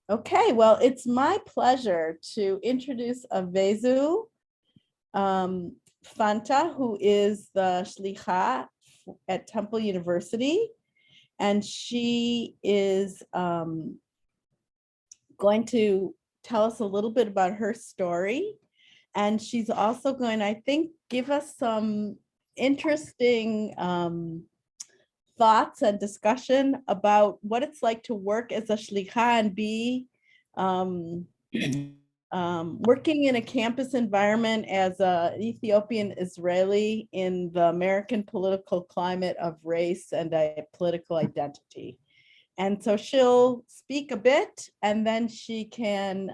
Okay, well, it's my pleasure to introduce Avezu Fanta, who is the Shlicha at Temple University. And she is going to tell us a little bit about her story. And she's also going, I think, give us some interesting thoughts and discussion about what it's like to work as a shlicha and be working in a campus environment as an Ethiopian Israeli in the American political climate of race and a political identity. And so she'll speak a bit, and then she can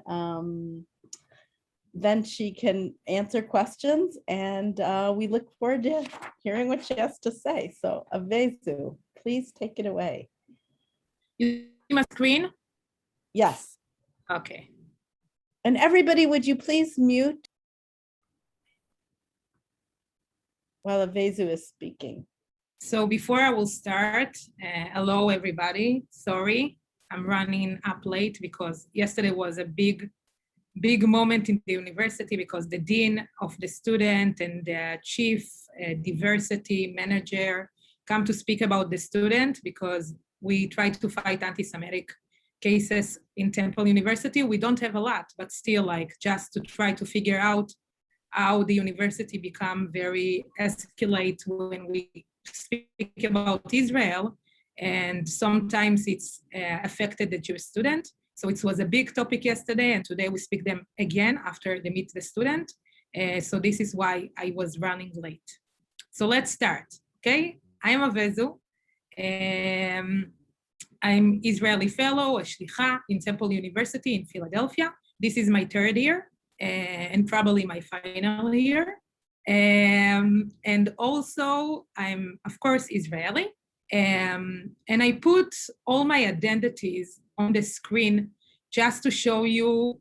answer questions, and we look forward to hearing what she has to say. So Avezu, please take it away. You see my screen? Yes. Okay. And everybody, would you please mute while Avezu is speaking? So before I will start, hello everybody. Sorry, I'm running up late because yesterday was a big moment in the university because the dean of the student and the chief diversity manager come to speak about the student because we try to fight anti-Semitic cases in Temple University. We don't have a lot, but still, like, just to try to figure out how the university become very escalate when we speak about Israel, and sometimes it's affected the Jewish student. So it was a big topic yesterday, and today we speak them again after they meet the student. So this is why I was running late. So let's start, okay? I am Avezu. I'm Israeli fellow, a shlicha in Temple University in Philadelphia. This is my third year and probably my final year. And also I'm, of course, Israeli. And I put all my identities on the screen just to show you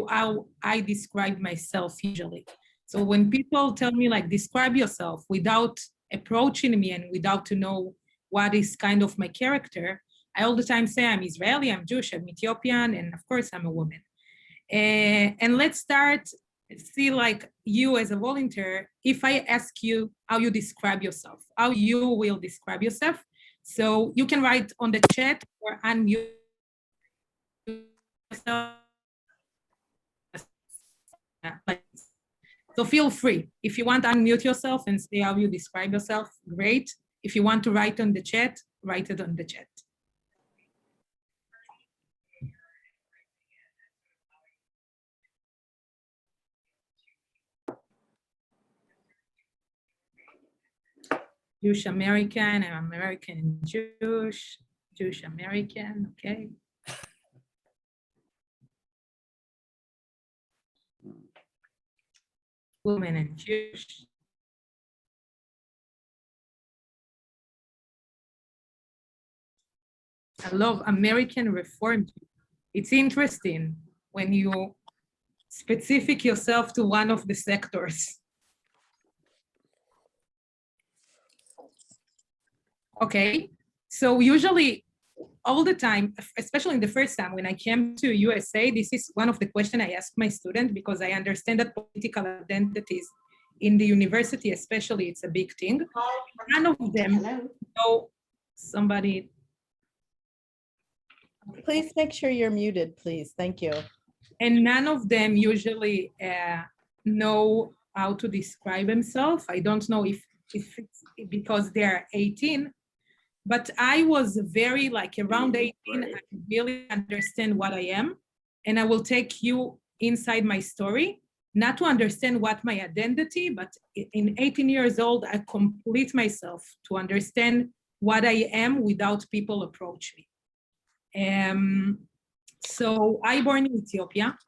how I describe myself usually. So when people tell me, like, describe yourself without approaching me and without to know what is kind of my character, I all the time say I'm Israeli, I'm Jewish, I'm Ethiopian, and of course I'm a woman. And let's start, see, like, you as a volunteer, if I ask you how you describe yourself, how you will describe yourself. So you can write on the chat or unmute yourself. So feel free. If you want to unmute yourself and say how you describe yourself, great. If you want to write on the chat, write it on the chat. Jewish American, I'm American and Jewish, Jewish American, okay. Women and Jewish. I love American Reformed. It's interesting when you specific yourself to one of the sectors. Okay, so usually all the time, especially in the first time when I came to USA, this is one of the questions I ask my students because I understand that political identities in the university, especially, it's a big thing. None of them know somebody. Please make sure you're muted, please. Thank you. And none of them usually know how to describe themselves. I don't know if it's because they're 18, but I was very, like, around 18, I really understand what I am. And I will take you inside my story, not to understand what my identity, but in 18 years old, I complete myself to understand what I am without people approach me. So I born in Ethiopia.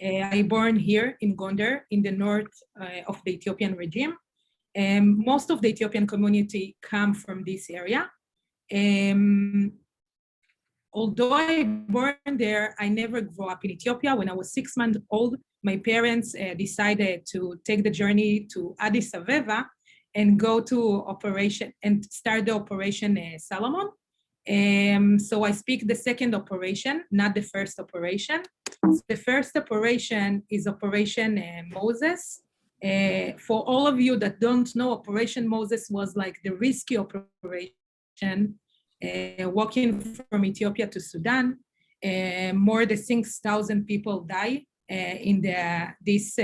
I born here in Gondar, in the north of the Ethiopian regime. Most of the Ethiopian community come from this area. Although I born there, I never grew up in Ethiopia. When I was 6 months old, my parents decided to take the journey to Addis Ababa and go to operation and start the operation Salomon. So I speak the second operation, not the first operation. So the first operation is Operation Moses. For all of you that don't know, Operation Moses was like the risky operation, walking from Ethiopia to Sudan. More than 6,000 people die in this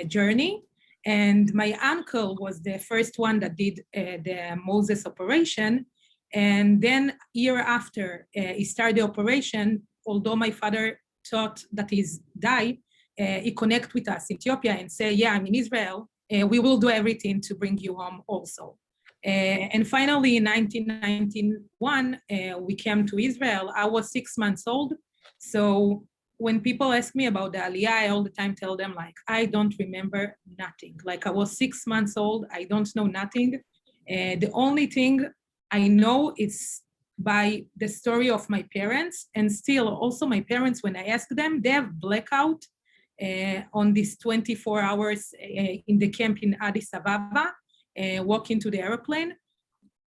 journey. And my uncle was the first one that did the Moses operation. And then year after he started the operation, although my father thought that he's died, he connect with us in Ethiopia and say, yeah, I'm in Israel. We will do everything to bring you home also. And finally, in 1991, we came to Israel. I was 6 months old. So when people ask me about the Aliyah, I all the time tell them, like, I don't remember nothing. Like, I was 6 months old. I don't know nothing. The only thing I know is by the story of my parents. And still, also my parents, when I ask them, they have blackout on these 24 hours in the camp in Addis Ababa. Walking to the airplane.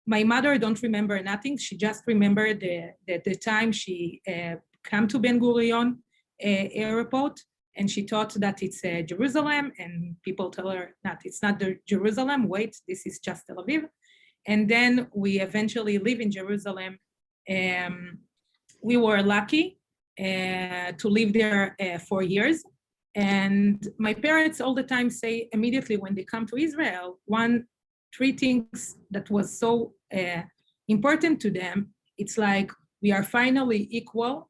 My mother don't remember nothing. She just remembered the time she came to Ben Gurion airport, and she thought that it's Jerusalem, and people tell her that it's not the Jerusalem. Wait, this is just Tel Aviv. And then we eventually live in Jerusalem. We were lucky to live there 4 years. And my parents all the time say immediately when they come to Israel, three things that was so important to them. It's like, we are finally equal.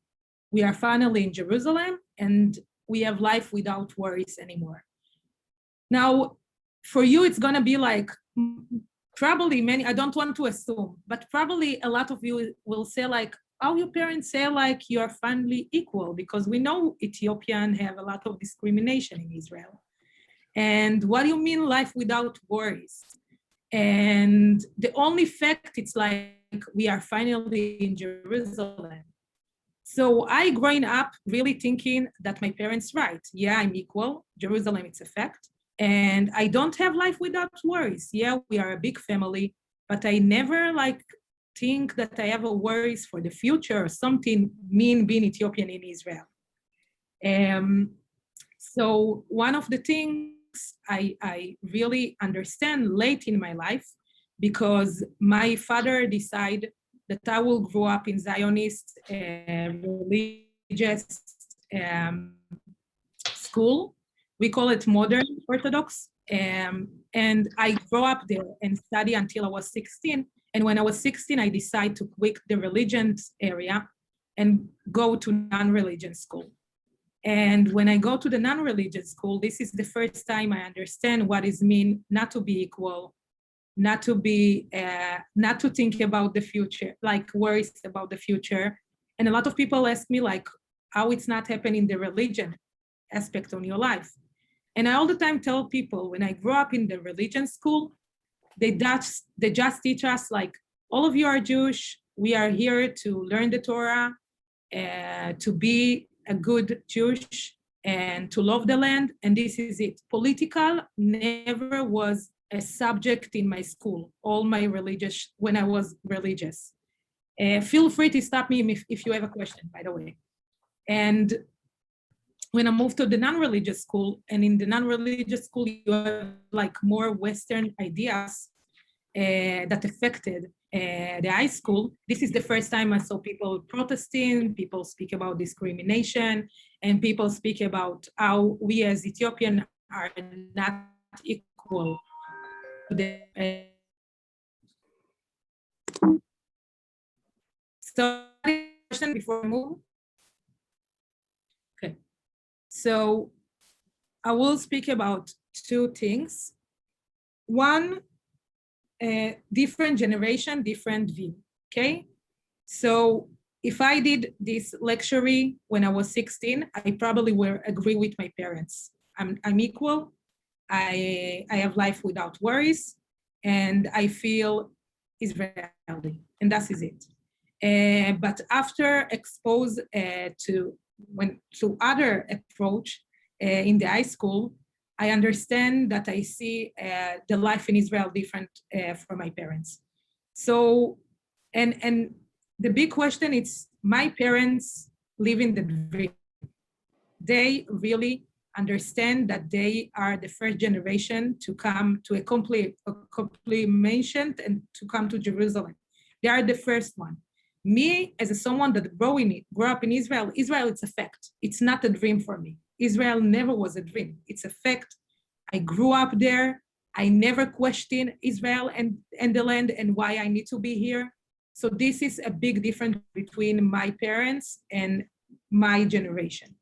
We are finally in Jerusalem, and we have life without worries anymore. Now, for you, it's gonna be like, probably many, I don't want to assume, but probably a lot of you will say like, how your parents say like you're finally equal, because we know Ethiopians have a lot of discrimination in Israel. And what do you mean life without worries? And the only fact, it's like we are finally in Jerusalem. So I growing up really thinking that my parents right. Yeah, I'm equal. Jerusalem, it's a fact. And I don't have life without worries. Yeah, we are a big family, but I never like think that I have a worries for the future or something mean being Ethiopian in Israel. So one of the things I really understand late in my life, because my father decided that I will grow up in Zionist religious school. We call it modern Orthodox. And I grew up there and study until I was 16. And when I was 16, I decided to quit the religion area and go to non-religious school. And when I go to the non-religious school, this is the first time I understand what it means not to be equal, not to think about the future, like worries about the future. And a lot of people ask me like, how it's not happening in the religion aspect on your life. And I all the time tell people, when I grew up in the religion school, they just teach us like, all of you are Jewish, we are here to learn the Torah, to be a good Jewish, and to love the land, and this is it. Political never was a subject in my school, all my religious, when I was religious. Feel free to stop me if you have a question, by the way. And when I moved to the non-religious school, and in the non-religious school, you have like more Western ideas that affected the high school. This is the first time I saw people protesting, people speak about discrimination, and people speak about how we as Ethiopian are not equal. So, question before I move? Okay. So I will speak about two things. One, different generation, different view, okay? So if I did this lecture when I was 16, I probably will agree with my parents. I'm equal, I have life without worries, and I feel Israeli, and that is it. But after exposed to other approach in the high school, I understand that I see the life in Israel different from my parents. So And the big question is, my parents live in the dream. They really understand that they are the first generation to come to accomplishment and to come to Jerusalem. They are the first one. Me, as someone that grew up in Israel, it's a fact. It's not a dream for me. Israel never was a dream. It's a fact. I grew up there. I never questioned Israel and the land and why I need to be here. So this is a big difference between my parents and my generation.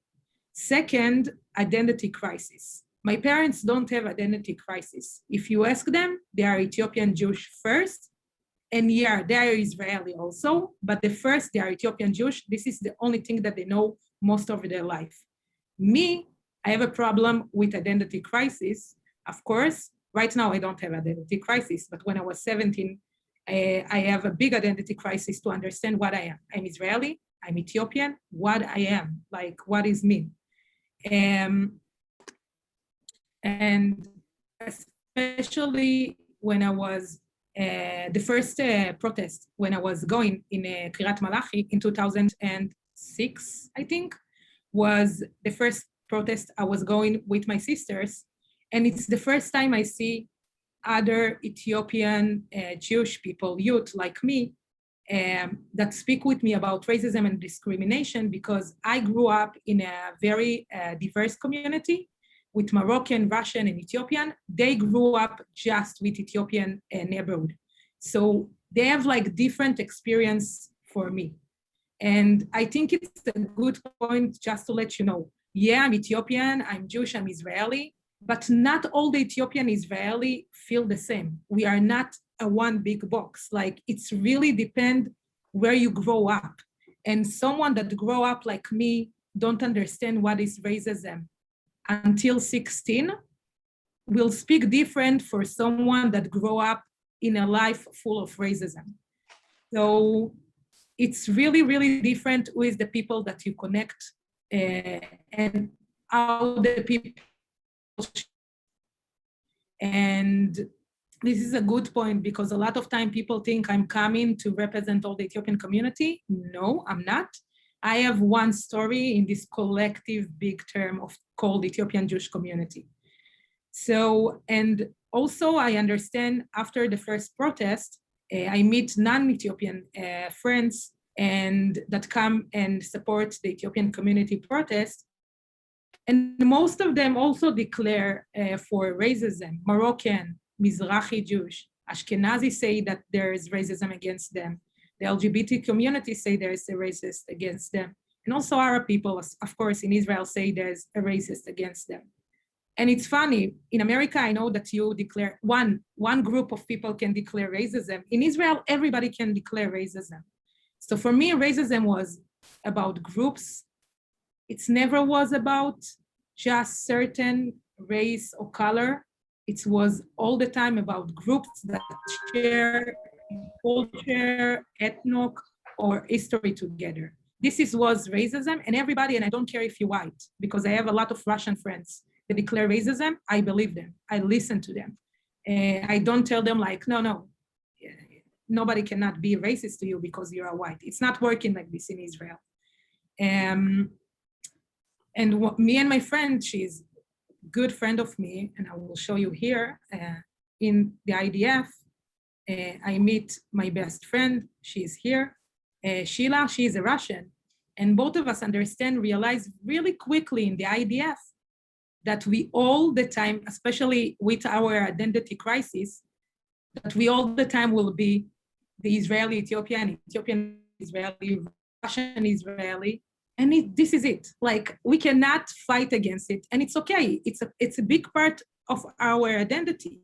Second, identity crisis. My parents don't have identity crisis. If you ask them, they are Ethiopian Jewish first. And yeah, they are Israeli also, but the first, they are Ethiopian Jewish. This is the only thing that they know most of their life. Me, I have a problem with identity crisis. Of course, right now I don't have identity crisis, but when I was 17, I have a big identity crisis to understand what I am. I'm Israeli, I'm Ethiopian, what I am, like what is me. And especially when I was the first protest, when I was going in Kiryat Malachi in 2006, I think, was the first protest I was going with my sisters. And it's the first time I see other Ethiopian Jewish people, youth like me, that speak with me about racism and discrimination, because I grew up in a very diverse community with Moroccan, Russian, and Ethiopian. They grew up just with Ethiopian neighborhood. So they have like different experience for me. And I think it's a good point just to let you know, yeah, I'm Ethiopian, I'm Jewish, I'm Israeli, but not all the Ethiopian Israeli feel the same. We are not a one big box. Like, it's really depend where you grow up. And someone that grow up like me don't understand what is racism until 16 will speak different for someone that grow up in a life full of racism. So it's really, really different with the people that you connect and how the people. And this is a good point, because a lot of time people think I'm coming to represent all the Ethiopian community. No, I'm not. I have one story in this collective big term of called Ethiopian Jewish community. So, and also I understand after the first protest, I meet non-Ethiopian friends and that come and support the Ethiopian community protest. And most of them also declare for racism. Moroccan, Mizrahi Jewish, Ashkenazi say that there is racism against them. The LGBT community say there is a racist against them. And also Arab people, of course, in Israel say there's a racist against them. And it's funny, in America, I know that you declare, one group of people can declare racism. In Israel, everybody can declare racism. So for me, racism was about groups. It never was about just certain race or color. It was all the time about groups that share culture, ethnic, or history together. This was racism, and everybody, and I don't care if you're white, because I have a lot of Russian friends that declare racism. I believe them. I listen to them. I don't tell them like, no, nobody cannot be racist to you because you're a white. It's not working like this in Israel. And me and my friend, she's a good friend of me, and I will show you here, in the IDF, I meet my best friend, she's here, Sheila, she is a Russian, and both of us realize really quickly in the IDF that we all the time, especially with our identity crisis, that we all the time will be the Israeli Ethiopian, Ethiopian Israeli, Russian Israeli, and this is it. Like, we cannot fight against it, and it's okay. It's a big part of our identity.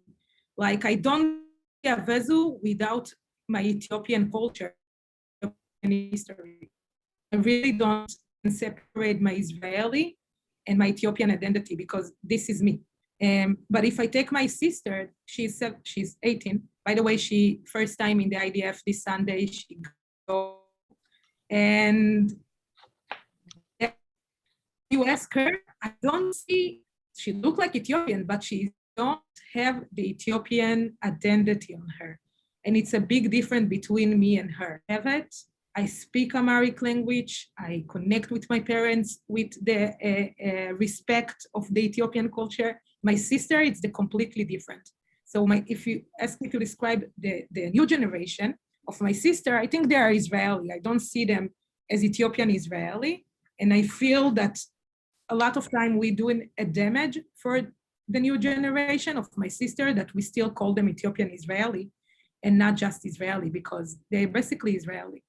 Like, I don't see Avezu without my Ethiopian culture and history. I really don't separate my Israeli and my Ethiopian identity, because this is me. But if I take my sister, she's 18. By the way, she first time in the IDF this Sunday, she go, and you ask her, I don't see, she look like Ethiopian, but she don't have the Ethiopian identity on her. And it's a big difference between me and her. I speak Amharic language. I connect with my parents with the respect of the Ethiopian culture. My sister, it's the completely different. So if you ask me to describe the new generation of my sister, I think they are Israeli. I don't see them as Ethiopian Israeli. And I feel that a lot of time we're doing a damage for the new generation of my sister, that we still call them Ethiopian Israeli and not just Israeli, because they're basically Israeli.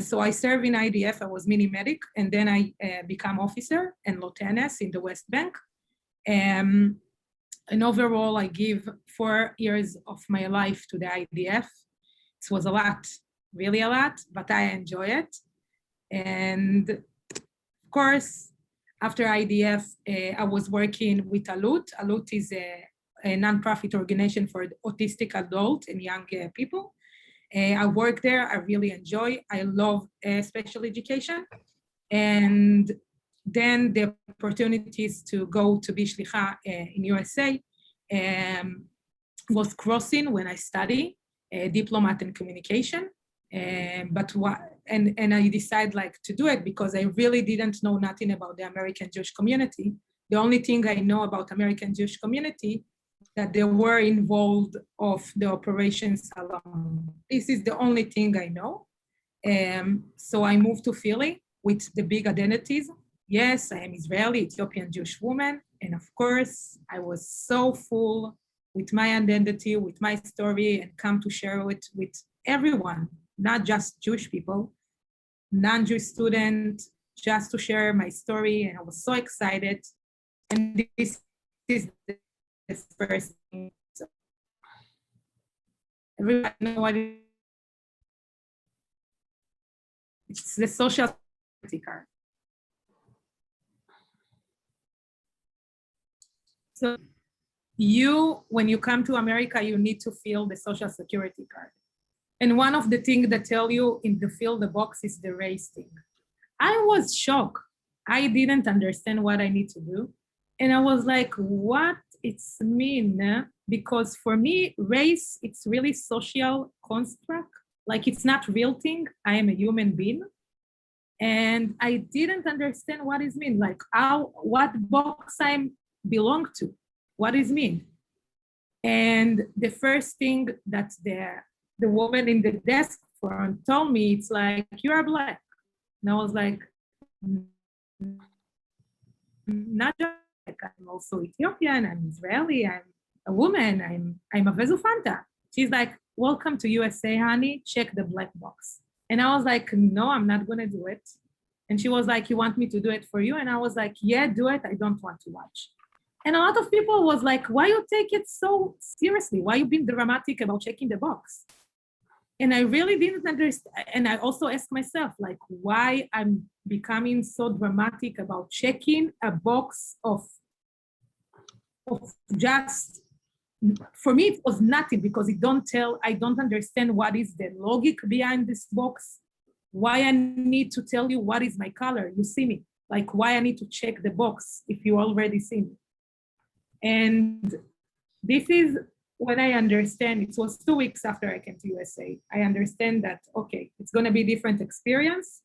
So I serve in IDF, I was mini medic, and then I become officer and lieutenant in the West Bank. And overall, I give 4 years of my life to the IDF. It was a lot, really a lot, but I enjoy it. And of course, after IDF, I was working with Alut. Alut is a nonprofit organization for autistic adult and young people. I work there, I really enjoy, I love special education. And then the opportunities to go to be Shlicha in USA was crossing when I study diplomat and communication. And I decided to do it because I really didn't know nothing about the American Jewish community. The only thing I know about American Jewish community that they were involved of the Operation Salon. This is the only thing I know. So I moved to Philly with the big identities. Yes, I am Israeli, Ethiopian Jewish woman. And of course, I was so full with my identity, with my story, and come to share it with everyone, not just Jewish people, non-Jewish students, just to share my story. And I was so excited. And this is the first thing. So everybody know what it is. It's the social security card. So when you come to America, you need to fill the social security card. And one of the things that tell you in the fill the box is the race thing. I was shocked. I didn't understand what I need to do. And I was like, what it's mean? Because for me, race, it's really social construct. Like it's not real thing. I am a human being. And I didn't understand what it mean. Like what box I belong to, what is mean. And the first thing that the woman in the desk front told me, it's like, you are Black. And I was like, not just Black, I'm also Ethiopian, I'm Israeli, I'm a woman, I'm Avezu Fanta. She's like, welcome to USA, honey, check the black box. And I was like, no, I'm not gonna do it. And she was like, you want me to do it for you? And I was like, yeah, do it, I don't want to watch. And a lot of people was like, why you take it so seriously? Why you being dramatic about checking the box? And I really didn't understand. And I also asked myself, like, why I'm becoming so dramatic about checking a box of just, for me, it was nothing because I don't understand what is the logic behind this box, why I need to tell you what is my color, you see me, like why I need to check the box if you already see me. And this is when I understand, it was 2 weeks after I came to USA, I understand that, okay, it's gonna be a different experience.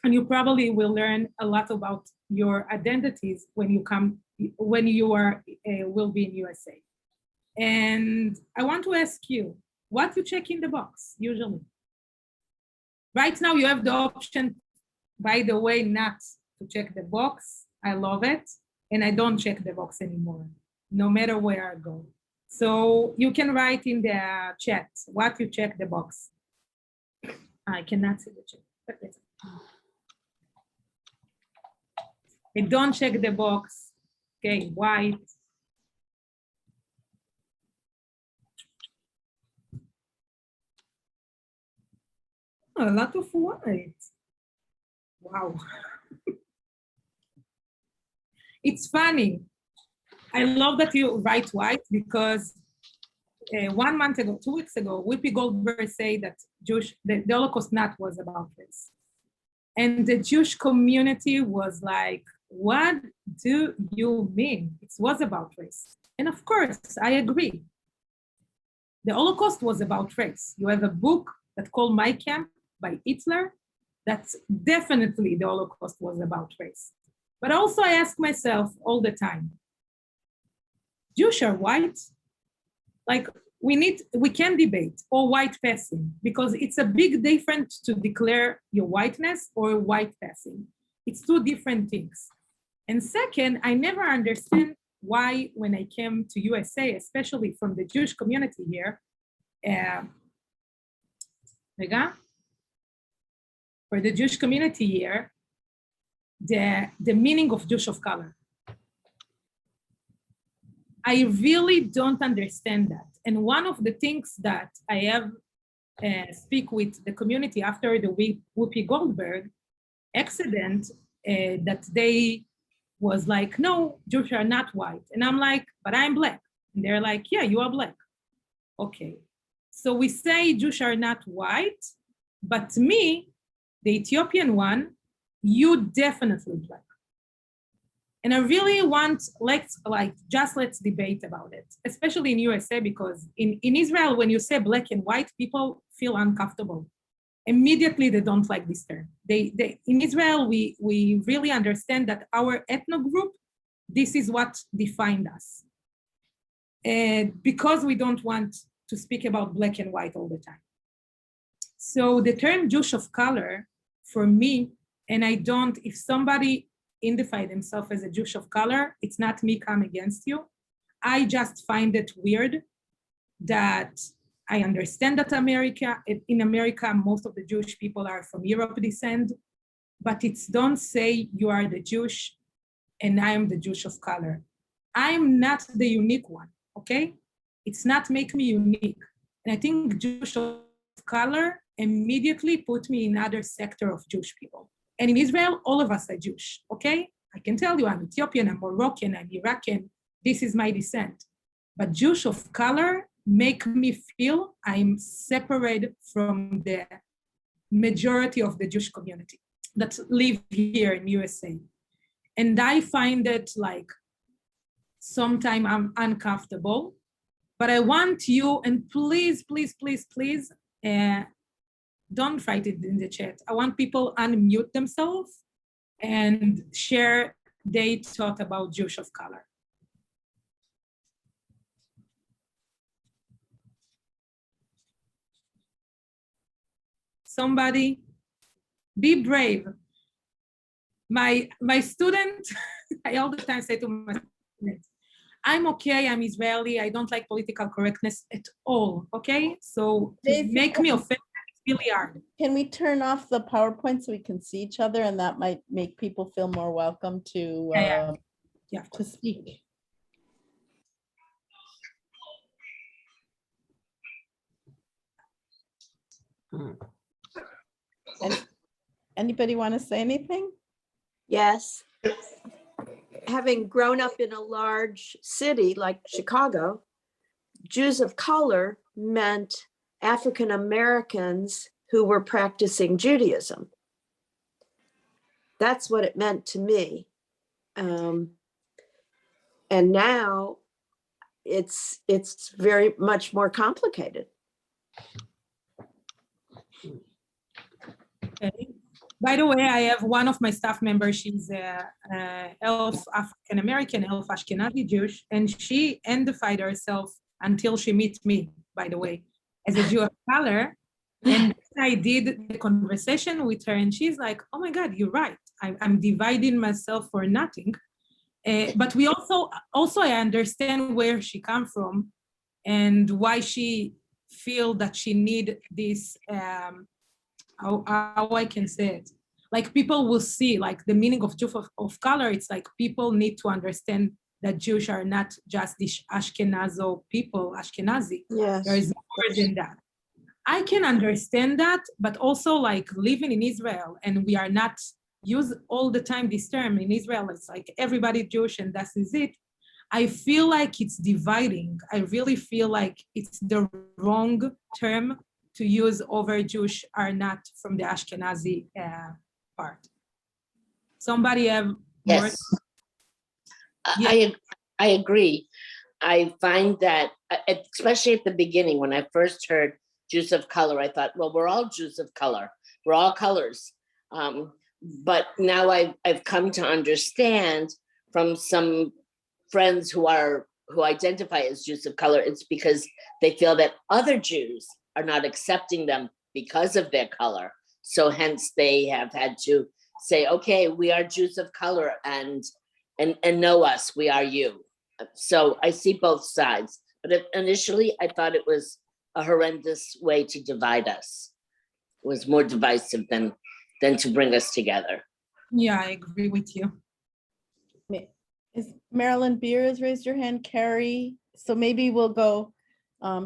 And you probably will learn a lot about your identities when you will be in USA. And I want to ask you, what you check in the box usually? Right now you have the option, by the way, not to check the box. I love it. And I don't check the box anymore, no matter where I go. So you can write in the chat what you check the box. I cannot see the chat. I don't check the box. Okay, white. Oh, a lot of white. Wow. It's funny. I love that you write white because 1 month ago, 2 weeks ago, Whoopi Goldberg said that the Holocaust not was about race. And the Jewish community was like, what do you mean? It was about race. And of course, I agree. The Holocaust was about race. You have a book that's called My Camp by Hitler. That's definitely the Holocaust was about race. But also I ask myself all the time, Jews are white? Like we can debate or white passing because it's a big difference to declare your whiteness or white passing. It's two different things. And second, I never understand why when I came to USA, especially from the Jewish community here, for the Jewish community here, the meaning of Jewish of color. I really don't understand that. And one of the things that I have speak with the community after the Whoopi Goldberg accident, that they was like, no, Jews are not white. And I'm like, but I'm black. And they're like, yeah, you are black. Okay. So we say Jews are not white, but to me, the Ethiopian one, you definitely black. And I really want, let's debate about it, especially in USA, because in Israel, when you say black and white, people feel uncomfortable. Immediately, they don't like this term. In Israel, we really understand that our ethno group, this is what defined us. Because we don't want to speak about black and white all the time. So the term Jewish of color, for me, and I don't, if somebody identify themselves as a Jewish of color, it's not me come against you. I just find it weird that I understand that in America, most of the Jewish people are from Europe descent, but it's don't say you are the Jewish and I am the Jewish of color. I'm not the unique one, okay? It's not make me unique. And I think Jewish of color immediately put me in other sector of Jewish people. And in Israel, all of us are Jewish, okay? I can tell you I'm Ethiopian, I'm Moroccan, I'm Iraqi, this is my descent. But Jewish of color make me feel I'm separated from the majority of the Jewish community that live here in USA. And I find it like, sometimes I'm uncomfortable, but I want you, and please, please, please, please, don't write it in the chat. I want people unmute themselves and share their thought about Jewish of color. Somebody, be brave. My student, I all the time say to my students, I'm okay, I'm Israeli, I don't like political correctness at all, okay? So to make me offended, really hard. Can we turn off the PowerPoint so we can see each other, and that might make people feel more welcome to to speak. Anybody want to say anything? Yes. Having grown up in a large city like Chicago, Jews of color meant African Americans who were practicing Judaism. That's what it meant to me. And now it's very much more complicated. Okay. By the way, I have one of my staff members, she's half African American, half Ashkenazi Jewish, and she identified herself until she met me, by the way, as a Jew of color. And I did the conversation with her, and she's like, oh my God, you're right. I'm dividing myself for nothing. But we also I understand where she come from and why she feel that she need this, how I can say it. Like people will see like the meaning of Jew of color. It's like people need to understand that Jews are not just this Ashkenazi people, Ashkenazi. Yes. There is more than that. I can understand that, but also like living in Israel, and we are not use all the time this term in Israel. It's like everybody Jewish and that is it. I feel like it's dividing. I really feel like it's the wrong term to use over Jewish are not from the Ashkenazi part. Somebody have more? Yes, I agree. I find that especially at the beginning, when I first heard Jews of color, I thought, well, we're all Jews of color. We're all colors. But now I've come to understand from some friends who identify as Jews of color, it's because they feel that other Jews are not accepting them because of their color. So hence they have had to say, okay, we are Jews of color and know us, we are you. So I see both sides, but initially I thought it was a horrendous way to divide us. It was more divisive than to bring us together. Yeah, I agree with you. Is Marilyn Beer has raised your hand, Carrie? So maybe we'll go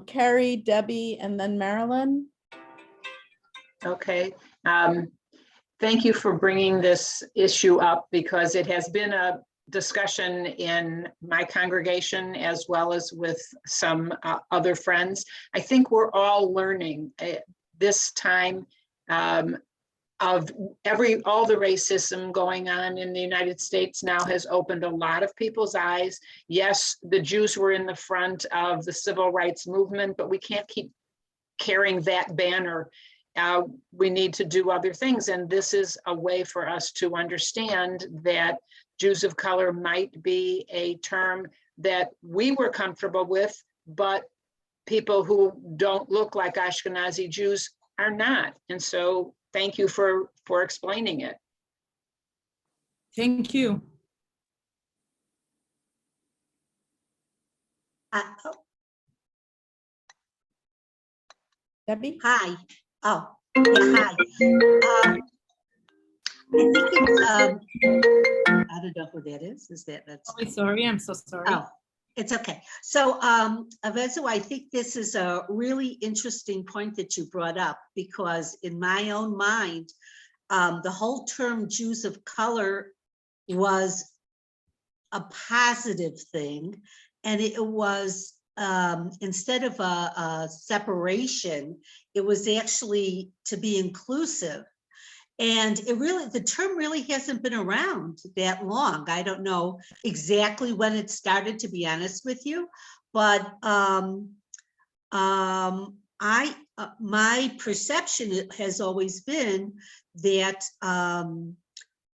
Carrie, Debbie, and then Marilyn. Okay. Thank you for bringing this issue up, because it has been a discussion in my congregation as well as with some other friends. I think we're all learning this time of all the racism going on in the United States now has opened a lot of people's eyes. Yes, the Jews were in the front of the civil rights movement, but we can't keep carrying that banner. We need to do other things. And this is a way for us to understand that Jews of color might be a term that we were comfortable with, but people who don't look like Ashkenazi Jews are not. And so thank you for explaining it. Thank you. Debbie? Hi. Oh, yeah, hi. I think it's, I don't know who that is. That's. Oh, sorry, I'm so sorry. Oh, it's okay. So, Avezu, I think this is a really interesting point that you brought up, because in my own mind, the whole term Jews of color was a positive thing. And it was, instead of a separation, it was actually to be inclusive. And the term really hasn't been around that long. I don't know exactly when it started, to be honest with you, but my perception has always been that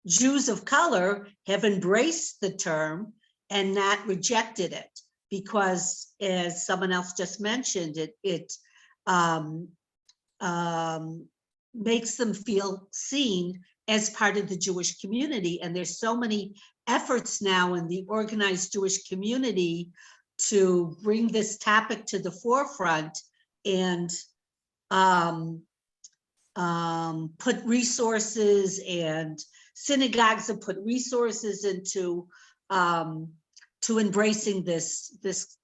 Jews of color have embraced the term and not rejected it, because as someone else just mentioned, it makes them feel seen as part of the Jewish community. And there's so many efforts now in the organized Jewish community to bring this topic to the forefront and put resources, and synagogues have put resources into to embracing this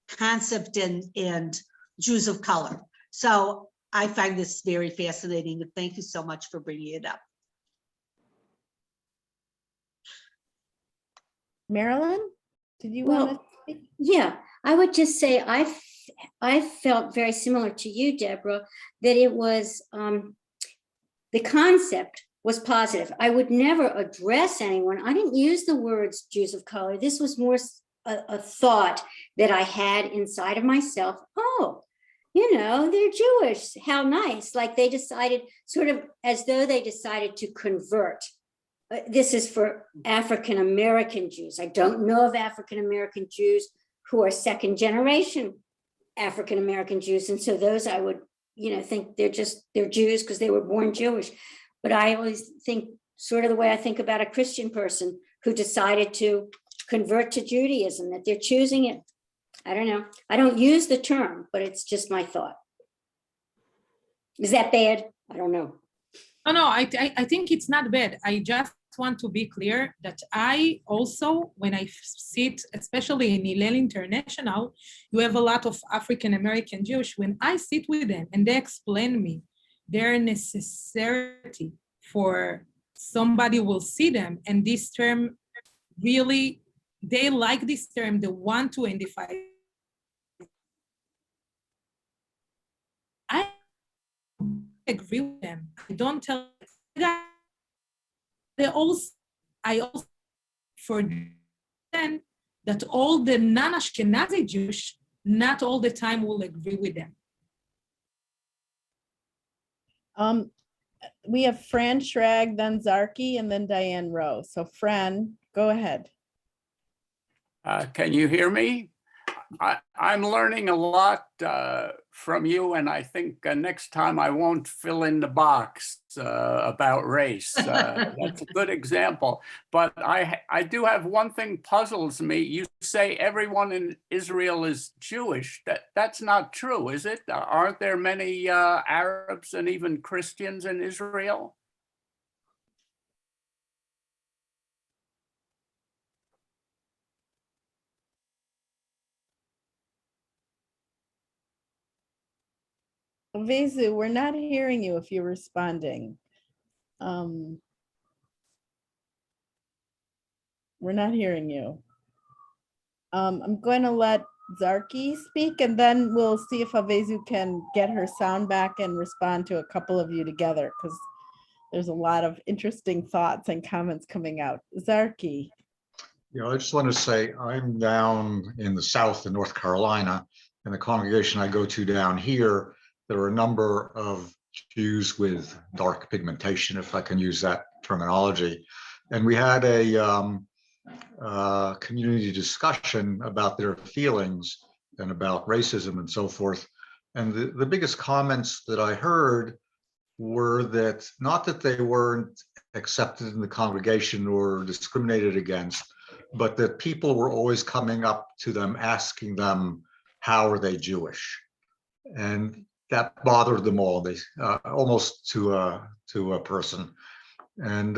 concept and Jews of color. So I find this very fascinating, and thank you so much for bringing it up. Marilyn, did you want to speak? Yeah, I would just say I felt very similar to you, Deborah, that it was the concept was positive. I would never address anyone. I didn't use the words Jews of color. This was more a thought that I had inside of myself. Oh, you know, they're Jewish. How nice. Like they decided, sort of as though they decided to convert. This is for African-American Jews. I don't know of African-American Jews who are second generation African-American Jews. And so those I would, think they're Jews because they were born Jewish. But I always think sort of the way I think about a Christian person who decided to convert to Judaism, that they're choosing it. I don't know. I don't use the term, but it's just my thought. Is that bad? I don't know. No, I think it's not bad. I just want to be clear that I also, when I sit, especially in Hillel International, you have a lot of African-American Jewish. When I sit with them and they explain me their necessity for somebody will see them, and this term really, they like this term, they want to identify. I agree with them. I don't tell them. I also for them that all the non-Ashkenazi Jewish not all the time will agree with them. We have Fran Schrag, then Zarki, and then Diane Rowe. So Fran, go ahead. Can you hear me? I'm learning a lot from you, and I think next time I won't fill in the box about race. That's a good example. But I do have one thing puzzles me. You say everyone in Israel is Jewish. That's not true, is it? Aren't there many Arabs and even Christians in Israel? Avezu, we're not hearing you if you're responding. We're not hearing you. I'm going to let Zarki speak, and then we'll see if Avezu can get her sound back and respond to a couple of you together, because there's a lot of interesting thoughts and comments coming out. Zarki. Yeah, I just want to say I'm down in the South in North Carolina, and the congregation I go to down here, there are a number of Jews with dark pigmentation, if I can use that terminology. And we had a community discussion about their feelings and about racism and so forth. And the biggest comments that I heard were that not that they weren't accepted in the congregation or discriminated against, but that people were always coming up to them, asking them, how are they Jewish? And that bothered them all, they almost to a person. And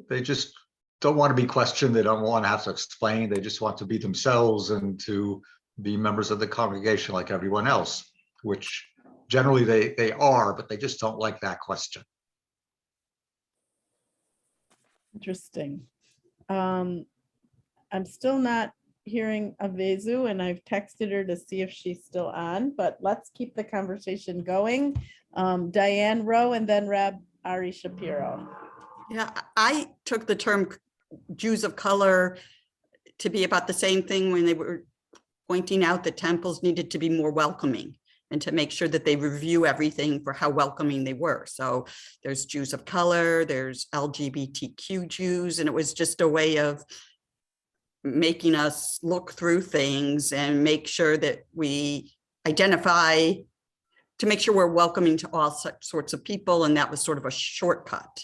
they just don't want to be questioned. They don't want to have to explain. They just want to be themselves and to be members of the congregation like everyone else, which generally they are, but they just don't like that question. Interesting. I'm still not hearing Avezu, and I've texted her to see if she's still on, but let's keep the conversation going. Diane Rowe and then Rab Ari Shapiro. Yeah, I took the term Jews of color to be about the same thing when they were pointing out that temples needed to be more welcoming and to make sure that they review everything for how welcoming they were. So there's Jews of color, there's LGBTQ Jews, and it was just a way of making us look through things and make sure that we identify, to make sure we're welcoming to all sorts of people. And that was sort of a shortcut.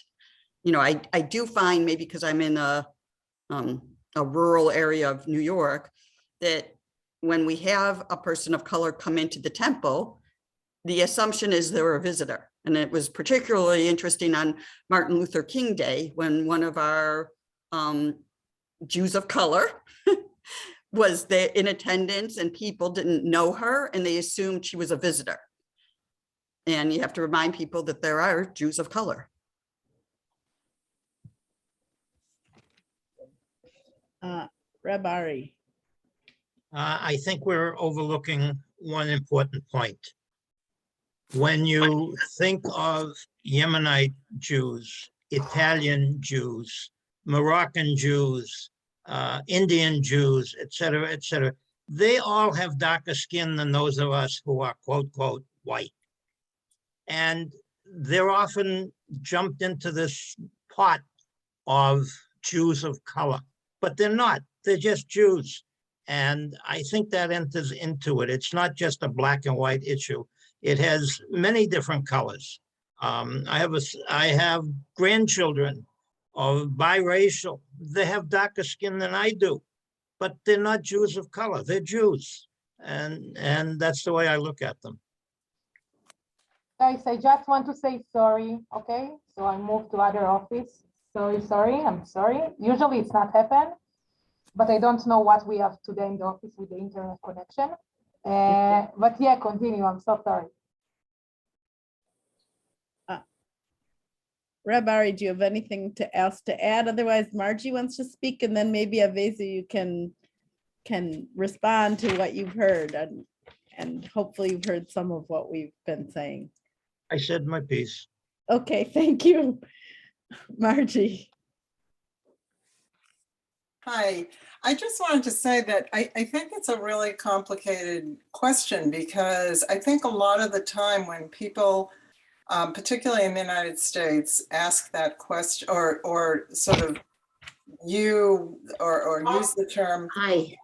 You know, I do find, maybe because I'm in a rural area of New York, that when we have a person of color come into the temple, the assumption is they're a visitor. And it was particularly interesting on Martin Luther King Day, when one of our Jews of color was there in attendance, and people didn't know her and they assumed she was a visitor. And you have to remind people that there are Jews of color. Reb Ari. I think we're overlooking one important point. When you think of Yemenite Jews, Italian Jews, Moroccan Jews, Indian Jews, et cetera, they all have darker skin than those of us who are quote, quote, white. And they're often jumped into this pot of Jews of color, but they're not, they're just Jews. And I think that enters into it. It's not just a black and white issue. It has many different colors. I have grandchildren of biracial. They have darker skin than I do, but they're not Jews of color. They're Jews. And that's the way I look at them. Guys, I just want to say sorry, okay? So I moved to other office. Sorry, I'm sorry. Usually it's not happen, but I don't know what we have today in the office with the internet connection. But yeah, continue, I'm so sorry. Reb Ari, do you have anything else to add? Otherwise, Margie wants to speak, and then maybe Avezu, you can respond to what you've heard, and hopefully you've heard some of what we've been saying. I said my piece. Okay, thank you, Margie. Hi, I just wanted to say that I think it's a really complicated question because I think a lot of the time when people, particularly in the United States, ask that question or sort of or use the term Hi.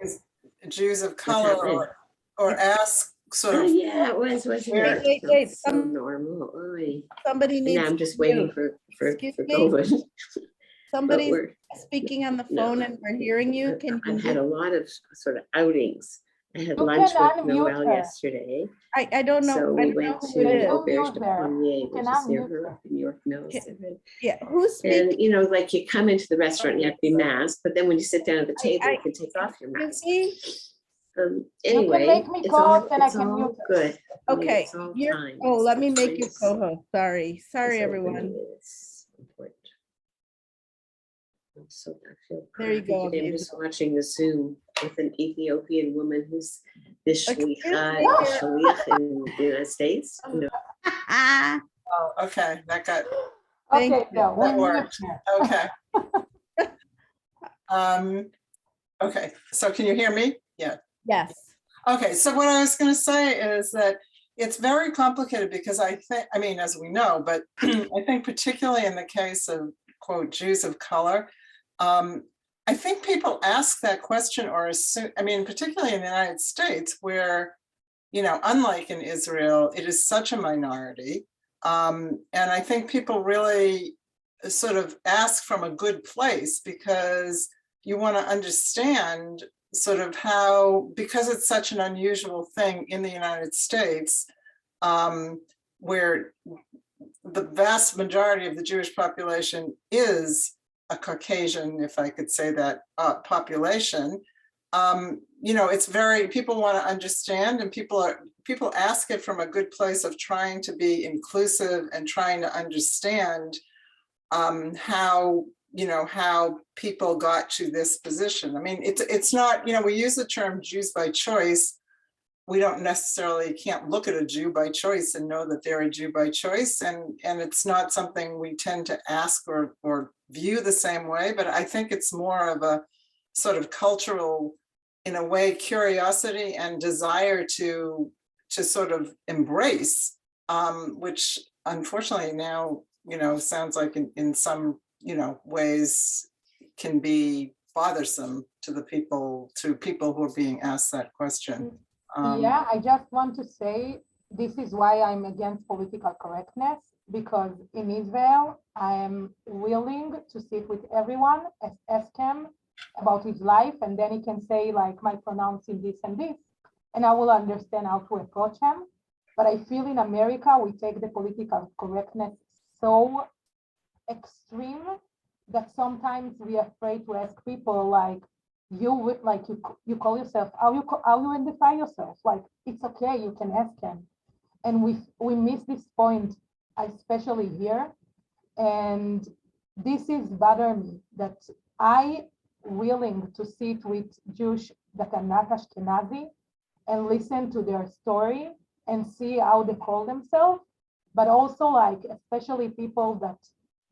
Jews of What's color happening? or ask sort Oh, of yeah, it was, wasn't where- it? Wait, That's so some- normal. Oy. Somebody And needs. now I'm just to waiting mute. for Excuse me? COVID. Somebody's we're- speaking on the no, phone and we're hearing you. Can you? I've had a lot of sort of outings. I had You lunch can with Noel unmute her. yesterday. I don't know. So I we don't know went who it to is. Auberge de Unmute her. Pommier, You which can is near unmute her, her. New York knows. Yeah, who's speaking? And, you know, like you come into the restaurant, you have to be masked, but then when you sit down at the table, you can take off your mask. Excuse me? Anyway, make me it's all, co-host and I it's can all mute her. good. I mean, Okay, it's all you're, time. oh, It's let me all make time you to- co-host. Sorry, to sorry, say everyone. It's important. I feel There you crappy go, today. I'm Avezu. just watching the Zoom with an Ethiopian woman who's the Excuse Shlicha me? in the United States. You know, Oh, okay, that got, Thank Okay, you. no, we that mute worked. her. Okay. Okay, so can you hear me? Yeah. Yes. Okay, so what I was going to say is that it's very complicated because I think, I mean, as we know, but I think particularly in the case of, quote, Jews of color, I think people ask that question or assume, I mean, particularly in the United States where, you know, unlike in Israel, it is such a minority. And I think people really sort of ask from a good place because you want to understand sort of how, because it's such an unusual thing in the United States, where the vast majority of the Jewish population is a Caucasian, if I could say that, population, you know, it's very, people want to understand and people ask it from a good place of trying to be inclusive and trying to understand how, you know, how people got to this position. I mean, it's not, you know, we use the term Jews by choice. We don't necessarily can't look at a Jew by choice and know that they're a Jew by choice. And it's not something we tend to ask or view the same way, but I think it's more of a sort of cultural, in a way, curiosity and desire to sort of embrace, which unfortunately now, you know, sounds like in some, you know, ways can be bothersome to the people who are being asked that question. Yeah, I just want to say, this is why I'm against political correctness, because in Israel, I am willing to sit with everyone, ask him about his life, and then he can say like my pronouncing this and this, and I will understand how to approach him. But I feel in America, we take the political correctness so extreme that sometimes we are afraid to ask people like, you call yourself, how you identify yourself? Like, it's okay, you can ask him. And we miss this point, especially here. And this is bother me that I willing to sit with Jews that are not Ashkenazi and listen to their story and see how they call themselves, but also like, especially people that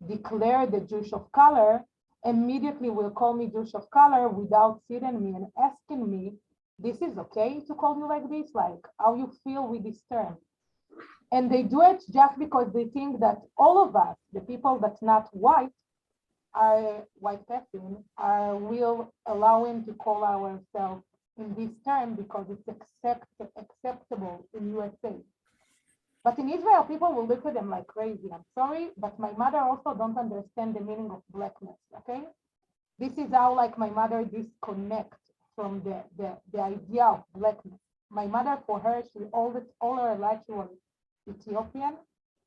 declare the Jewish of color immediately will call me Jewish of color without sitting me and asking me, this is okay to call you like this? Like, how you feel with this term? And they do it just because they think that all of us, the people that's not white, are white person, will allow him to call ourselves in this term because it's acceptable in USA. But in Israel, people will look at them like crazy. I'm sorry, but my mother also don't understand the meaning of blackness, okay? This is how like my mother disconnect from the idea of blackness. My mother, for her, she all her life, she was Ethiopian,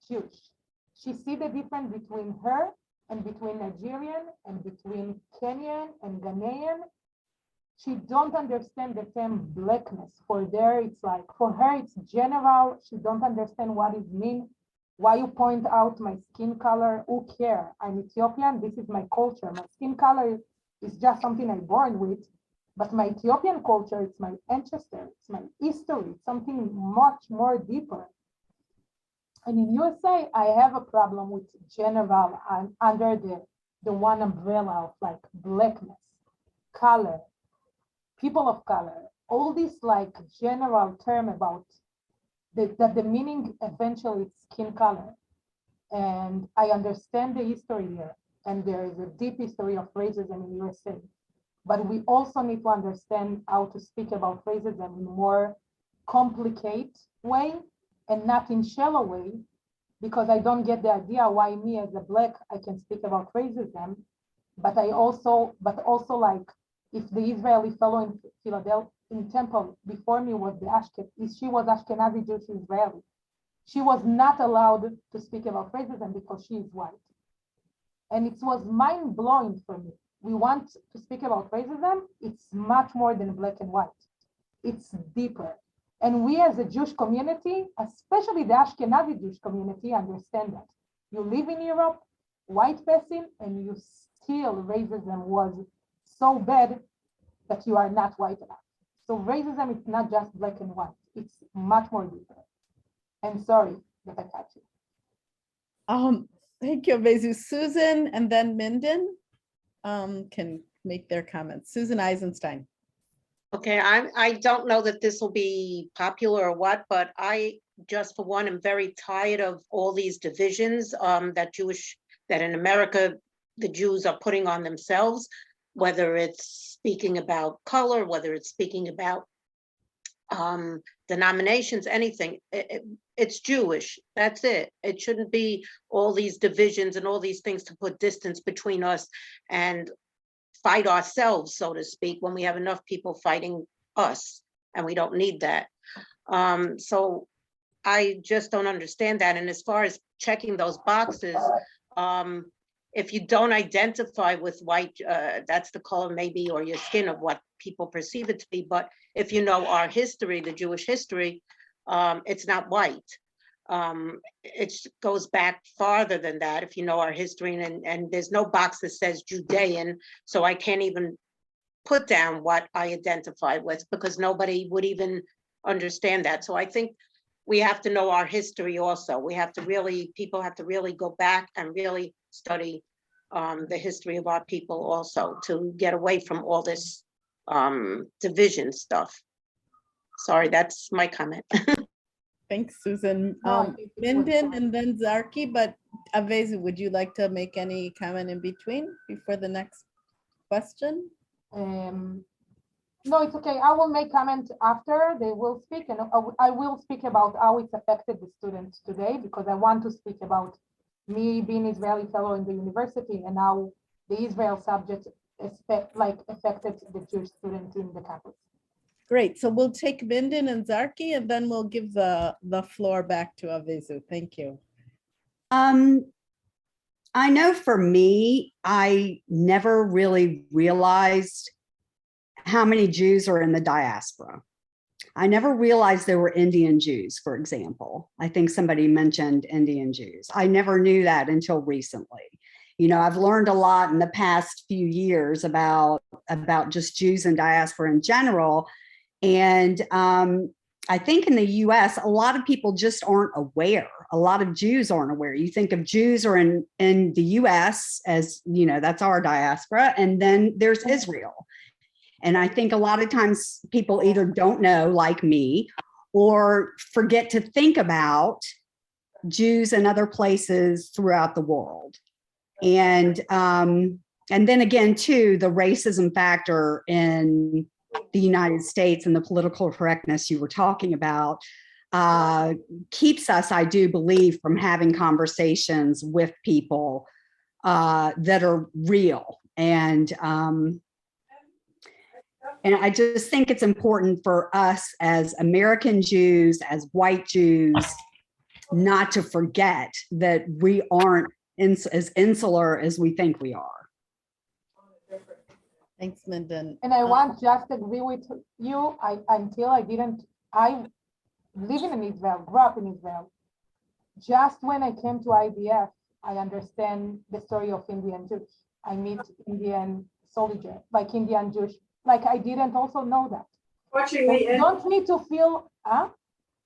Jewish. She see the difference between her and between Nigerian and between Kenyan and Ghanaian. She don't understand the term blackness. For there, it's like, for her, it's general. She don't understand what it means. Why you point out my skin color? Who care? I'm Ethiopian. This is my culture. My skin color is just something I'm born with. But my Ethiopian culture, it's my ancestor. It's my history. It's something much more deeper. And in USA, I have a problem with general under the one umbrella of like blackness. color, people of color, all this like general term about that the meaning eventually is skin color. And I understand the history here, and there is a deep history of racism in USA. But we also need to understand how to speak about racism in a more complicated way and not in shallow way, because I don't get the idea why me as a Black, I can speak about racism, but also like if the Israeli fellow in Philadelphia, in Temple before me was she was Ashkenazi Jewish Israeli. She was not allowed to speak about racism because she is white. And it was mind blowing for me. We want to speak about racism. It's much more than black and white. It's deeper. And we as a Jewish community, especially the Ashkenazi Jewish community, understand that. You live in Europe, white person, and you still racism was so bad that you are not white enough. So racism is not just black and white. It's much more deeper. And sorry that I cut you. Thank you, Avezu. Susan and then Minden can make their comments. Susan Eisenstein. Okay, I don't know that this will be popular or what, but I just for one am very tired of all these divisions that in America the Jews are putting on themselves, whether it's speaking about color, whether it's speaking about denominations, anything. It's Jewish. That's it. It shouldn't be all these divisions and all these things to put distance between us and fight ourselves, so to speak, when we have enough people fighting us, and we don't need that. So I just don't understand that. And as far as checking those boxes, if you don't identify with white, that's the color maybe, or your skin of what people perceive it to be. But if you know our history, the Jewish history, it's not white. It goes back farther than that if you know our history, and there's no box that says Judean, so I can't even put down what I identify with because nobody would even understand that. So I think we have to know our history also. We have to really, people have to really go back and really study the history of our people also to get away from all this division stuff. Sorry, that's my comment. Thanks, Susan. Minden and then Zarki, but Avezu, would you like to make any comment in between before the next question? No, it's okay. I will make comment after they will speak, and I will speak about how it's affected the students today, because I want to speak about me being Israeli fellow in the university and how the Israel subject affected the Jewish students in the campus. Great. So we'll take Minden and Zarki, and then we'll give the floor back to Avezu. Thank you. I know for me, I never really realized how many Jews are in the diaspora. I never realized there were Indian Jews, for example. I think somebody mentioned Indian Jews. I never knew that until recently. You know, I've learned a lot in the past few years about just Jews and diaspora in general. And I think in the US, a lot of people just aren't aware. A lot of Jews aren't aware. You think of Jews are in the US as, you know, that's our diaspora. And then there's Israel. And I think a lot of times people either don't know, like me, or forget to think about Jews in other places throughout the world. And then again, too, the racism factor in the United States and the political correctness you were talking about keeps us, I do believe, from having conversations with people that are real. And I just think it's important for us as American Jews, as white Jews, not to forget that we aren't as insular as we think we are. Thanks, Minden. And I want just to agree with you. I live in Israel, grew up in Israel. Just when I came to IDF, I understand the story of Indian Jews. I meet Indian soldiers, like Indian Jewish. Like I didn't also know that. Watching me. You don't need to feel, I'm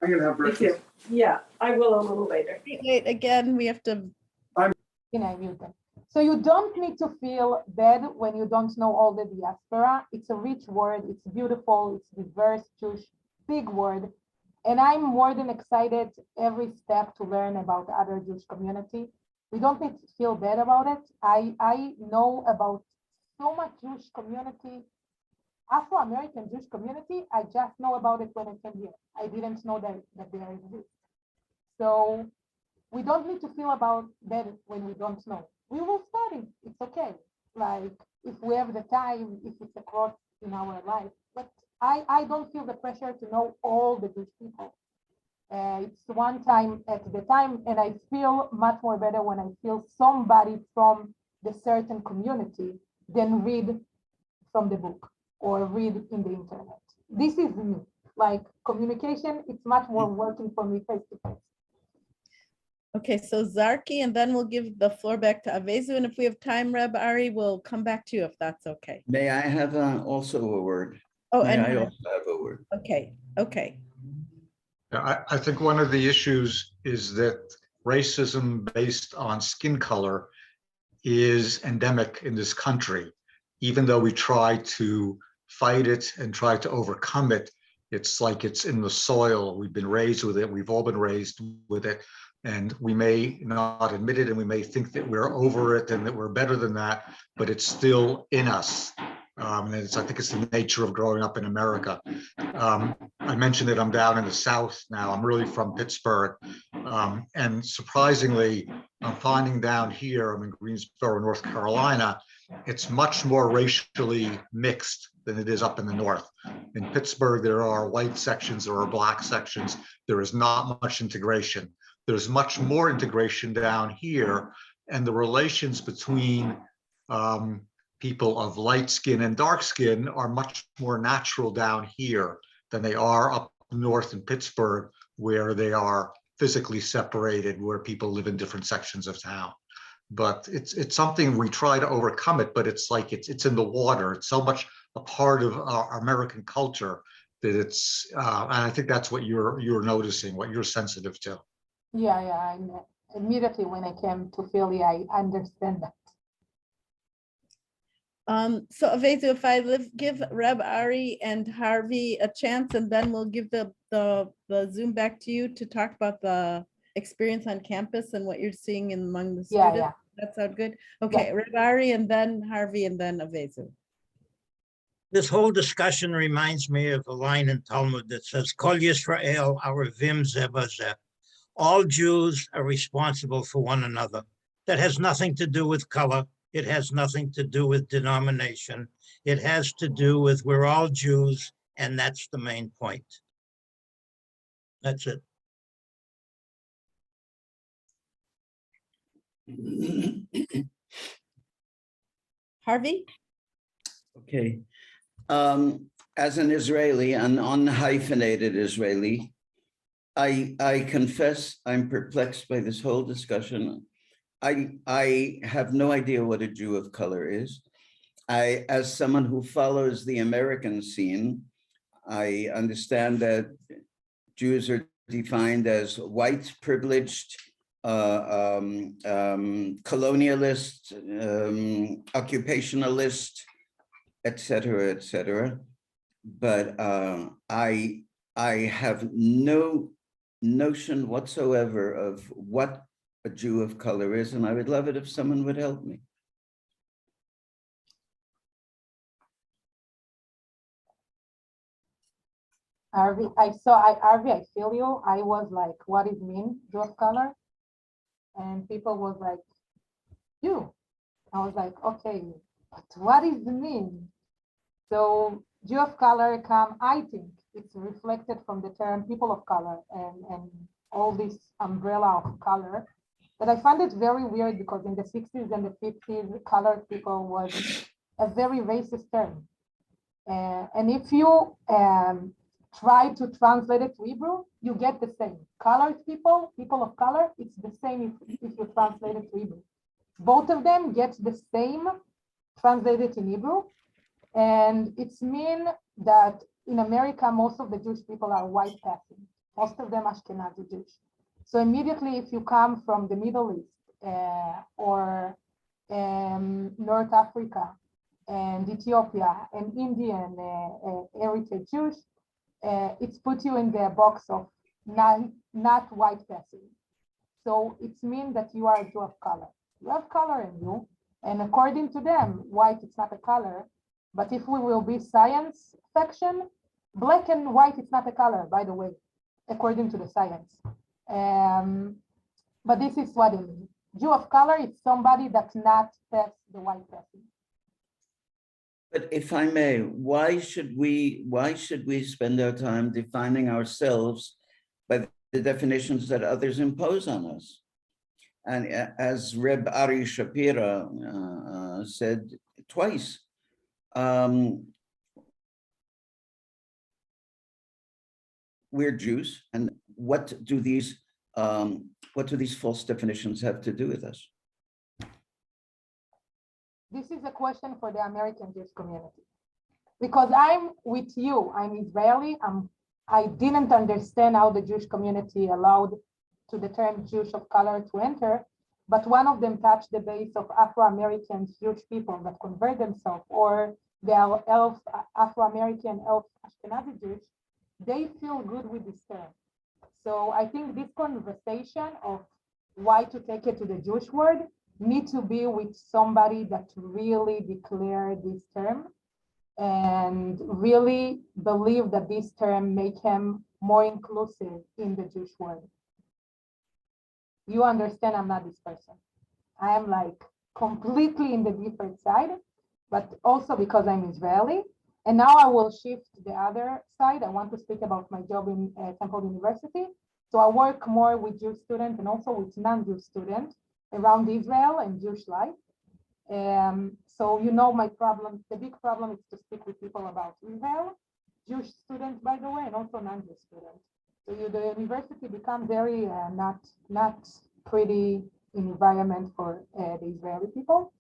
gonna have breakfast. Yeah, I will a little later. Wait, again, we have to. Can I mute them? So you don't need to feel bad when you don't know all the diaspora. It's a rich word, it's beautiful, it's diverse, Jewish, big word. And I'm more than excited every step to learn about other Jewish community. We don't need to feel bad about it. I know about so much Jewish community, Afro-American Jewish community. I just know about it when I came here. I didn't know that there exists. So we don't need to feel about bad when we don't know. We will study, it's okay. Like if we have the time, if it's a cross in our life, but I don't feel the pressure to know all the Jewish people. It's one time at the time, and I feel much more better when I feel somebody from the certain community than read from the book or read in the internet. This is me, like communication, it's much more working for me face to face. Okay, so Zarki, and then we'll give the floor back to Avezu. And if we have time, Reb Ari, we'll come back to you if that's okay. May I have also a word? Oh, May and I also have a word? okay, okay. I think one of the issues is that racism based on skin color is endemic in this country. Even though we try to fight it and try to overcome it, it's like it's in the soil. We've been raised with it. We've all been raised with it. And we may not admit it, and we may think that we're over it and that we're better than that, but it's still in us. And I think it's the nature of growing up in America. I mentioned that I'm down in the South now. I'm really from Pittsburgh. And surprisingly, I'm finding down here, I'm in Greensboro, North Carolina, it's much more racially mixed than it is up in the North. In Pittsburgh, there are white sections, there are black sections. There is not much integration. There's much more integration down here, and the relations between people of light skin and dark skin are much more natural down here than they are up north in Pittsburgh, where they are physically separated, where people live in different sections of town. But it's something we try to overcome it, but it's like it's in the water. It's so much a part of our American culture that it's, and I think that's what you're noticing, what you're sensitive to. Yeah, I immediately when I came to Philly, I understand that. So Avezu, if I give Reb Ari and Harvey a chance, and then we'll give the Zoom back to you to talk about the experience on campus and what you're seeing among the students. Yeah. That sound good? Okay, Reb Ari, and then Harvey, and then Avezu. This whole discussion reminds me of a line in Talmud that says, Kol Yisrael Arevim Ze Bazeh. All Jews are responsible for one another. That has nothing to do with color. It has nothing to do with denomination. It has to do with we're all Jews, and that's the main point. That's it. Harvey? Okay. As an Israeli, an unhyphenated Israeli, I confess I'm perplexed by this whole discussion. I have no idea what a Jew of color is. As someone who follows the American scene, I understand that Jews are defined as white, privileged, colonialist, occupationalist, et cetera, but I have no notion whatsoever of what a Jew of color is, and I would love it if someone would help me. Harvey, I feel you. I was like, what is mean, Jew of color? And people was like, you. I was like, okay, but what is the mean? So Jew of color I think it's reflected from the term people of color and all this umbrella of color. But I find it very weird because in the 60s and the 50s, colored people was a very racist term. And if you try to translate it to Hebrew, you get the same. Colored people, people of color, it's the same if you translate it to Hebrew. Both of them get the same translated in Hebrew. And it's mean that in America, most of the Jewish people are white passing. Most of them Ashkenazi Jewish. So immediately if you come from the Middle East or North Africa, and Ethiopia, and Indian heritage Jewish, it's put you in the box of not white passing. So it means that you are a Jew of color. You have color in you, and according to them, white is not a color. But if we will be science section, black and white is not a color, by the way, according to the science. But this is what it means. Jew of color is somebody that's not past the white passing. But if I may, why should we spend our time defining ourselves by the definitions that others impose on us? And as Reb Ari Shapira said twice, we're Jews, and what do these false definitions have to do with us? This is a question for the American Jewish community. Because I'm with you, I'm Israeli, I didn't understand how the Jewish community allowed to the term Jewish of color to enter, but one of them touched the base of Afro-American Jewish people that convert themselves, or the Afro-American Ashkenazi Jewish, they feel good with this term. So I think this conversation of why to take it to the Jewish word need to be with somebody that really declared this term and really believe that this term make him more inclusive in the Jewish word. You understand I'm not this person. I am like completely in the different side, but also because I'm Israeli. And now I will shift the other side. I want to speak about my job in Temple University. So I work more with Jewish students and also with non-Jewish students around Israel and Jewish life. So you know my problem, the big problem is to speak with people about Israel, Jewish students, by the way, and also non-Jewish students. So the university becomes very not pretty environment for the Israeli people.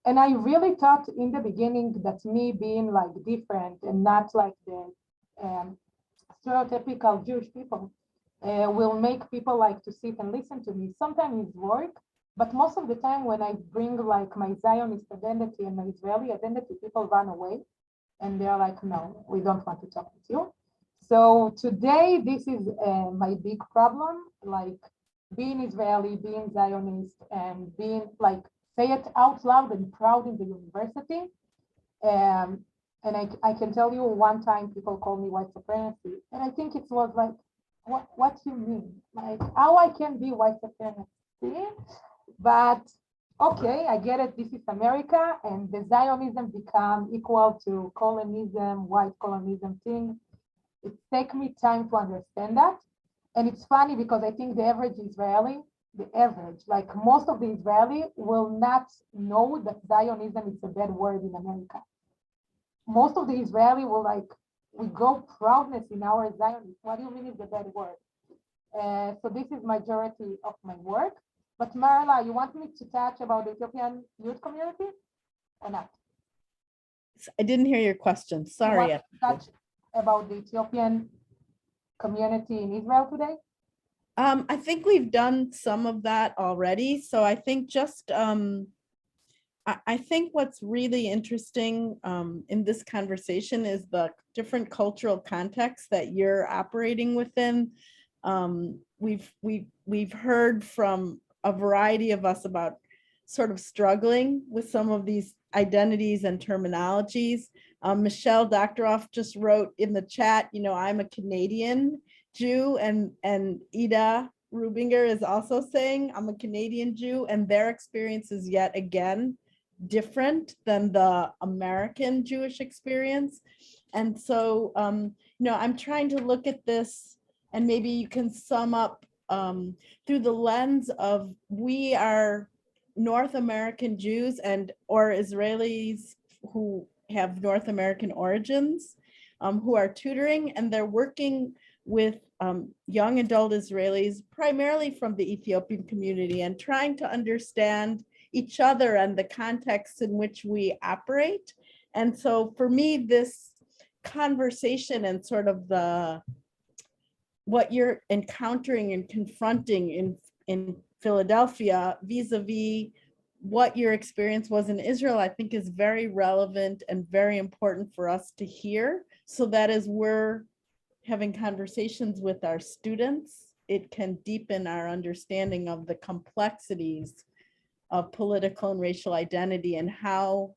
And I really thought in the beginning that me being like different and not like the stereotypical Jewish people will make people like to sit and listen to me. Sometimes it's work, but most of the time when I bring like my Zionist identity and my Israeli identity, people run away and they're like, no, we don't want to talk with you. So today, this is my big problem, like being Israeli, being Zionist, and being like, say it out loud and proud in the university. And I can tell you one time people called me white supremacy. And I think it was like, what you mean? Like how I can be white supremacy? But okay, I get it. This is America and the Zionism become equal to colonism, white colonism thing. It takes me time to understand that. And it's funny because I think the average Israeli, like most of the Israeli will not know that Zionism is a bad word in America. Most of the Israeli will like, we go proudness in our Zionism. What do you mean it's a bad word? So this is majority of my work. But Marla, you want me to touch about the Ethiopian youth community or not? I didn't hear your question. Sorry. You want to touch about the Ethiopian community in Israel today? I think we've done some of that already. So I think just, I think what's really interesting in this conversation is the different cultural contexts that you're operating within. We've heard from a variety of us about sort of struggling with some of these identities and terminologies. Michelle Doctoroff just wrote in the chat, you know, I'm a Canadian Jew, and Ida Rubinger is also saying I'm a Canadian Jew, and their experience is yet again different than the American Jewish experience. And so, you know, I'm trying to look at this, and maybe you can sum up through the lens of we are North American Jews or Israelis who have North American origins, who are tutoring, and they're working with young adult Israelis, primarily from the Ethiopian community, and trying to understand each other and the context in which we operate. And so for me, this conversation and sort of what you're encountering and confronting in Philadelphia vis-a-vis what your experience was in Israel, I think is very relevant and very important for us to hear, so that as we're having conversations with our students, it can deepen our understanding of the complexities of political and racial identity and how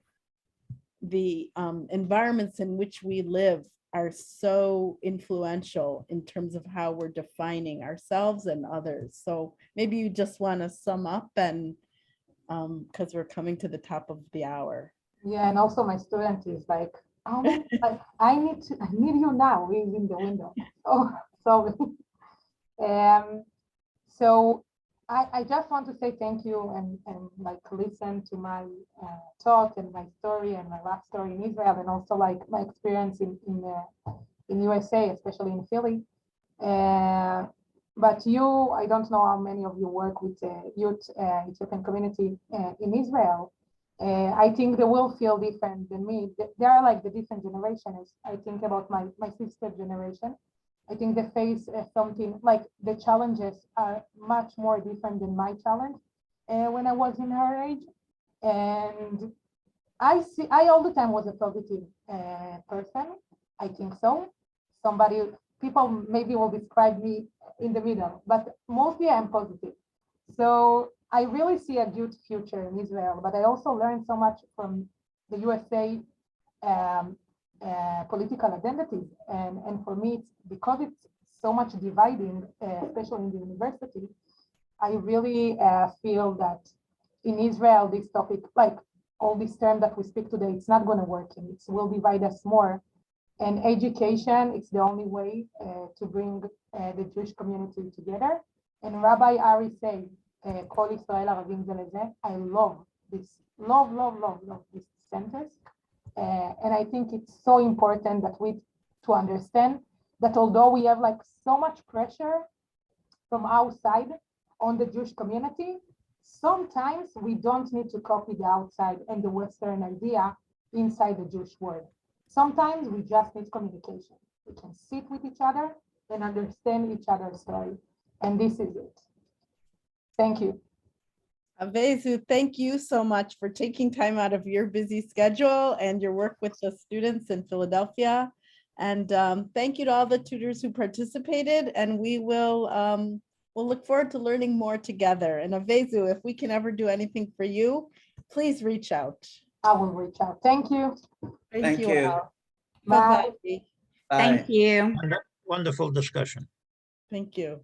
the environments in which we live are so influential in terms of how we're defining ourselves and others. So maybe you just want to sum up, and because we're coming to the top of the hour. Yeah, and also my student is like, oh, like, I need you now. He's in the window. Oh, sorry. So I just want to say thank you and like listen to my talk and my story and my last story in Israel, and also like my experience in USA, especially in Philly. But I don't know how many of you work with youth Ethiopian community in Israel. I think they will feel different than me. They are like the different generations. I think about my sister generation. I think they face something like the challenges are much more different than my challenge when I was in her age. And I all the time was a positive person. I think so. People maybe will describe me in the middle, but mostly I'm positive. So I really see a good future in Israel, but I also learned so much from the USA political identities. And for me, it's because it's so much dividing, especially in the university, I really feel that in Israel, this topic, like all this term that we speak today, it's not going to work, and it will divide us more. And education, it's the only way to bring the Jewish community together. And Rabbi Ari said, Kol Yisrael Aravim Ze Leze. I love this, love this sentence. And I think it's so important that to understand that although we have like so much pressure from outside on the Jewish community, sometimes we don't need to copy the outside and the Western idea inside the Jewish world. Sometimes we just need communication. We can sit with each other and understand each other's story. And this is it. Thank you. Avezu, thank you so much for taking time out of your busy schedule and your work with the students in Philadelphia. And thank you to all the tutors who participated. And we will we'll look forward to learning more together. And Avezu, if we can ever do anything for you, please reach out. I will reach out. Thank you. Thank you. All. Bye. Bye-bye. Bye. Thank you. Wonderful discussion. Thank you.